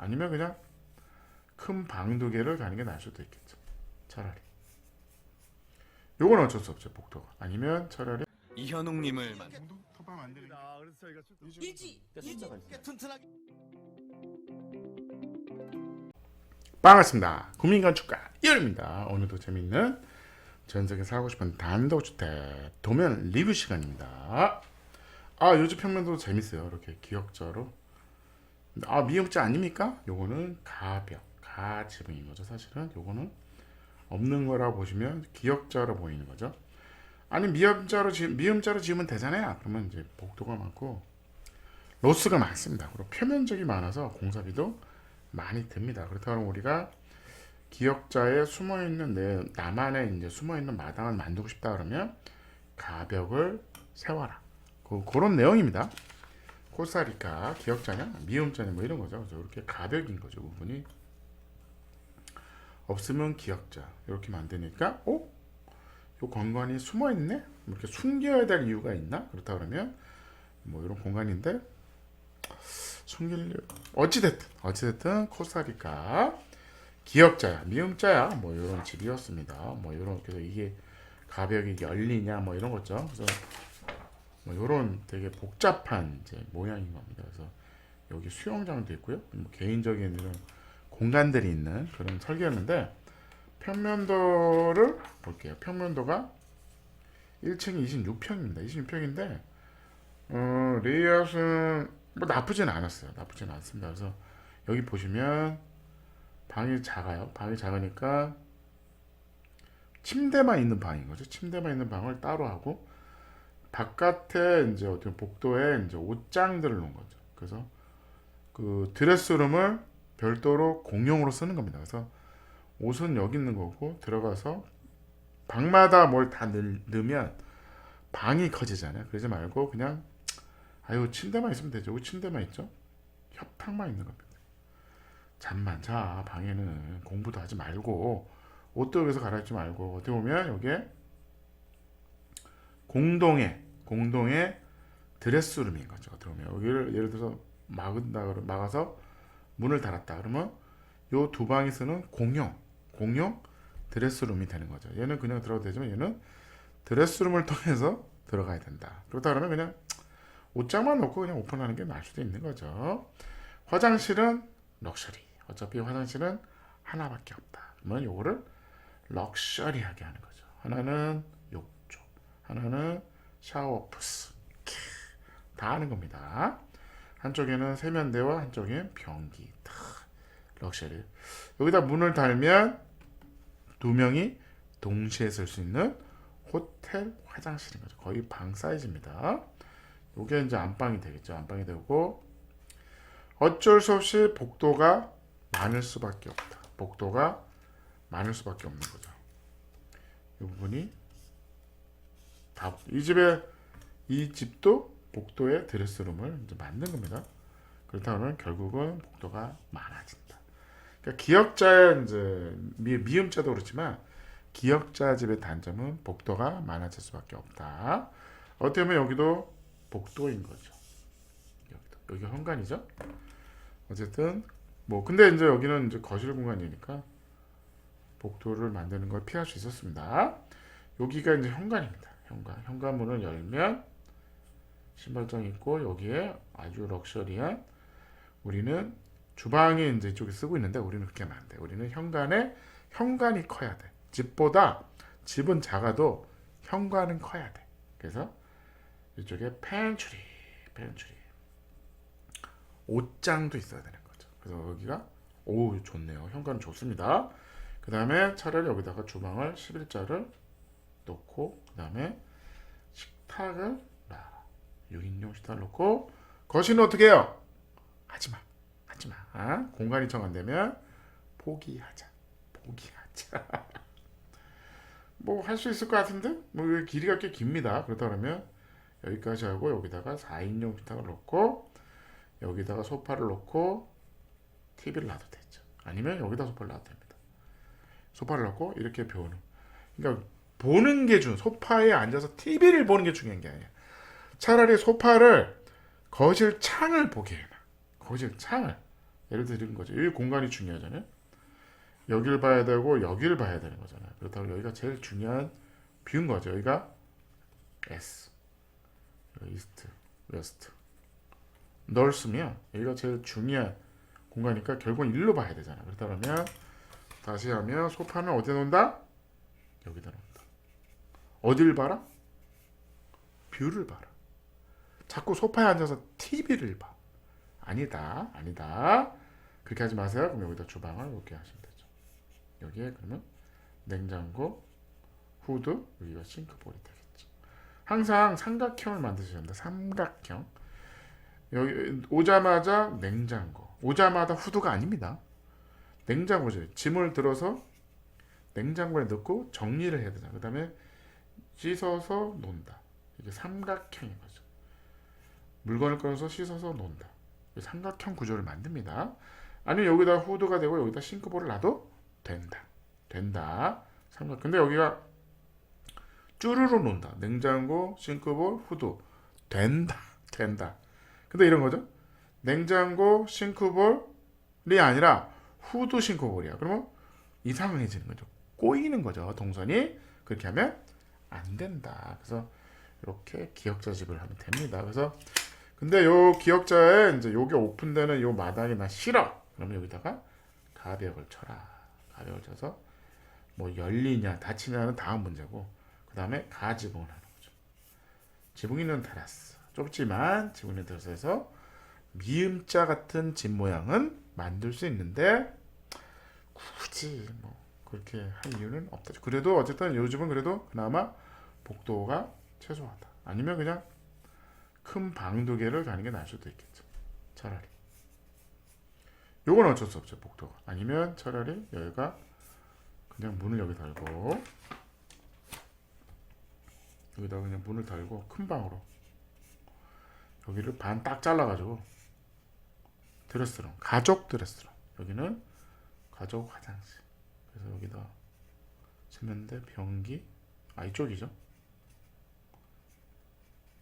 아니면 그냥 큰 방 2개를 가는 게 나을 수도 있겠죠. 차라리. 요건 어쩔 수 없죠. 복도가. 아니면 차라리 이현웅님을 토방 만드는 반갑습니다. 국민건축가 이현입니다. 오늘도 재밌는 전세계 사고 싶은 단독주택 도면 리뷰 시간입니다. 요즘 평면도 재밌어요. 이렇게 기역자로. 미역자 아닙니까? 요거는 가지붕인 거죠. 사실은 요거는 없는 거라 보시면 기역자로 보이는 거죠. 아니 미음자로 지으면 되잖아요. 그러면 이제 복도가 많고 로스가 많습니다. 그리고 표면적이 많아서 공사비도 많이 듭니다. 그렇다면 우리가 기역자에 숨어있는 나만의 이제 숨어있는 마당을 만들고 싶다 그러면 가벽을 세워라. 그런 내용입니다. 코스타리카 기역자냐 미음자냐 뭐 이런 거죠. 그래서 이렇게 가벽인 거죠. 부분이 없으면 기역자 이렇게 만드니까 요 공간이 숨어있네? 이렇게 숨겨야 될 이유가 있나? 그렇다 그러면 뭐 이런 공간인데 숨길 어찌됐든 코스타리카 기역자야 미음자야 뭐 이런 집이었습니다. 뭐 이런 그래서 이게 가벽이 열리냐 뭐 이런 거죠. 그래서 뭐 이런 되게 복잡한 이제 모양인 겁니다. 그래서 여기 수영장도 있고요. 뭐 개인적인 이런 공간들이 있는 그런 설계였는데 평면도를 볼게요. 평면도가 1층이 26평입니다. 26평인데 레이아웃은 뭐 나쁘진 않았어요. 나쁘진 않습니다. 그래서 여기 보시면 방이 작아요. 방이 작으니까 침대만 있는 방인 거죠. 침대만 있는 방을 따로 하고 바깥에 이제 어떤 복도에 이제 옷장들을 놓은 거죠. 그래서 그 드레스룸을 별도로 공용으로 쓰는 겁니다. 그래서 옷은 여기 있는 거고 들어가서 방마다 뭘 다 넣으면 방이 커지잖아요. 그러지 말고 그냥 침대만 있으면 되죠. 왜 침대만 있죠? 협탁만 있는 겁니다. 잠만 자. 방에는 공부도 하지 말고 옷도 여기서 갈아입지 말고 어떻게 보면 여기에 공동의 드레스룸인 거죠. 어떻게 보면 여기를 예를 들어서 막아서 문을 닫았다. 그러면 요 두 방이 쓰는 공용 드레스룸이 되는 거죠. 얘는 그냥 들어가도 되지만 얘는 드레스룸을 통해서 들어가야 된다. 그렇다 그러면 그냥 옷장만 놓고 그냥 오픈하는 게 나을 수도 있는 거죠. 화장실은 럭셔리. 어차피 화장실은 하나밖에 없다. 그러면 요거를 럭셔리하게 하는 거죠. 하나는 욕조, 하나는 샤워부스. 다 하는 겁니다. 한쪽에는 세면대와 한쪽엔 변기. 럭셔리. 여기다 문을 달면 2명이 동시에 쓸 수 있는 호텔 화장실인 거죠. 거의 방 사이즈입니다. 이게 이제 안방이 되겠죠. 안방이 되고 어쩔 수 없이 복도가 많을 수밖에 없다. 복도가 많을 수밖에 없는 거죠. 이 부분이 다 이 집도 복도에 드레스룸을 이제 만든 겁니다. 그렇다면 결국은 복도가 많아진다. 그러니까 기역자의 이제 미음자도 그렇지만 기역자 집의 단점은 복도가 많아질 수밖에 없다. 어떻게 보면 여기도 복도인 거죠. 여기가 현관이죠. 어쨌든 뭐 근데 이제 여기는 이제 거실 공간이니까 복도를 만드는 걸 피할 수 있었습니다. 여기가 이제 현관입니다. 현관문을 열면 신발장 있고 여기에 아주 럭셔리한 우리는 주방에 이제 이쪽에 쓰고 있는데 우리는 그렇게 하면 안 돼. 우리는 현관이 커야 돼. 집은 작아도 현관은 커야 돼. 그래서 이쪽에 팬츄리 옷장도 있어야 되는 거죠. 그래서 여기가 좋네요. 현관은 좋습니다. 그 다음에 차라리 여기다가 주방을 11자를 놓고 그 다음에 식탁을 6인용 식탁을 놓고 거실은 어떻게 해요? 하지마. 공간이 정 안되면 포기하자. 뭐 할 수 있을 것 같은데 뭐 길이가 꽤 깁니다. 그렇다 그러면 여기까지 하고 여기다가 4인용 식탁을 놓고 여기다가 소파를 놓고 TV를 놔도 되죠. 아니면 여기다 소파를 놔도 됩니다. 소파를 놓고 이렇게 그러니까 보는 게 소파에 앉아서 TV를 보는 게 중요한 게 아니야. 차라리 소파를 거실 창을 보게 해놔. 거실 창을 예를 드리는 거죠. 이 공간이 중요하잖아요. 여기를 봐야 되고 여기를 봐야 되는 거잖아요. 그렇다고 여기가 제일 중요한 뷰인 거죠. 여기가 S, 이스트, 웨스트, 넓으면 여기가 제일 중요한 공간이니까 결국은 일로 봐야 되잖아. 그렇다 그러면 다시 하면 소파는 어디에 놓는다? 여기다 놓는다. 어딜 봐라? 뷰를 봐라. 자꾸 소파에 앉아서 TV를 봐. 아니다, 아니다. 그렇게 하지 마세요. 그럼 여기다 주방을 이렇게 하시면 되죠. 여기에 그러면 냉장고, 후드, 여기가 싱크볼이 되겠죠. 항상 삼각형을 만드셔야 합니다. 삼각형. 여기 오자마자 냉장고, 오자마자 후드가 아닙니다. 냉장고죠. 짐을 들어서 냉장고에 넣고 정리를 해야 되잖아. 그 다음에 씻어서 논다. 이게 삼각형인 거죠. 물건을 꺼내서 씻어서 논다. 삼각형 구조를 만듭니다. 아니면 여기다 후드가 되고 여기다 싱크볼을 놔도 된다. 된다. 삼각. 근데 여기가 쭈루루 논다. 냉장고, 싱크볼, 후드. 된다. 된다. 근데 이런 거죠. 냉장고, 싱크볼이 아니라 후드, 싱크볼이야. 그러면 이상해지는 거죠. 꼬이는 거죠. 동선이. 그렇게 하면 안 된다. 그래서 이렇게 기역자집을 하면 됩니다. 그래서 근데 요 기역자에 이제 요게 오픈되는 요 마당이 나 싫어. 그러면 여기다가 가벽을 쳐라. 가벽을 쳐서 뭐 열리냐 닫히냐는 다음 문제고 그 다음에 가지붕을 하는 거죠. 지붕 있는 테라스. 좁지만 지붕 있는 테라스에서 미음자 같은 집 모양은 만들 수 있는데 굳이 뭐 그렇게 할 이유는 없다. 그래도 어쨌든 요즘은 그래도 그나마 복도가 최소하다. 아니면 그냥 큰 방 두 개를 가는 게 나을 수도 있겠죠. 차라리. 요건 어쩔 수 없죠. 복도가. 아니면 차라리 여기가 그냥 문을 여기 달고 여기다 그냥 문을 달고 큰 방으로 여기를 반 딱 잘라가지고 드레스룸, 가족 드레스룸. 여기는 가족 화장실. 그래서 여기다 세면대, 변기, 이쪽이죠.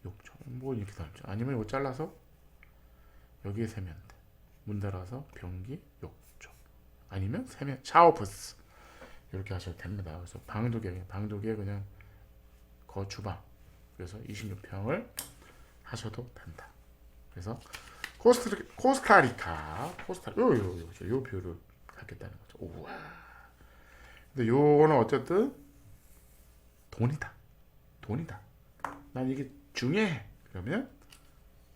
욕조, 뭐 이렇게 달죠. 아니면 이거 잘라서 여기에 세면대, 문 달아서 변기, 욕조. 아니면 세면 샤워 부스 이렇게 하셔도 됩니다. 그래서 방 두 개 그냥 주방. 그래서 26평을 하셔도 된다. 그래서 코스타리카 요 뷰를 갖겠다는 거죠. 우와. 근데 요거는 어쨌든 돈이다. 난 이게 중요해. 그러면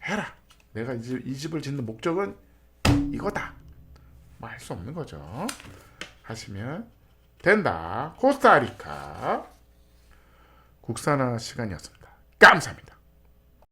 해라. 내가 이 집을 짓는 목적은 이거다. 뭐 할 수 없는 거죠. 하시면 된다. 코스타리카 국산화 시간이었습니다. 감사합니다.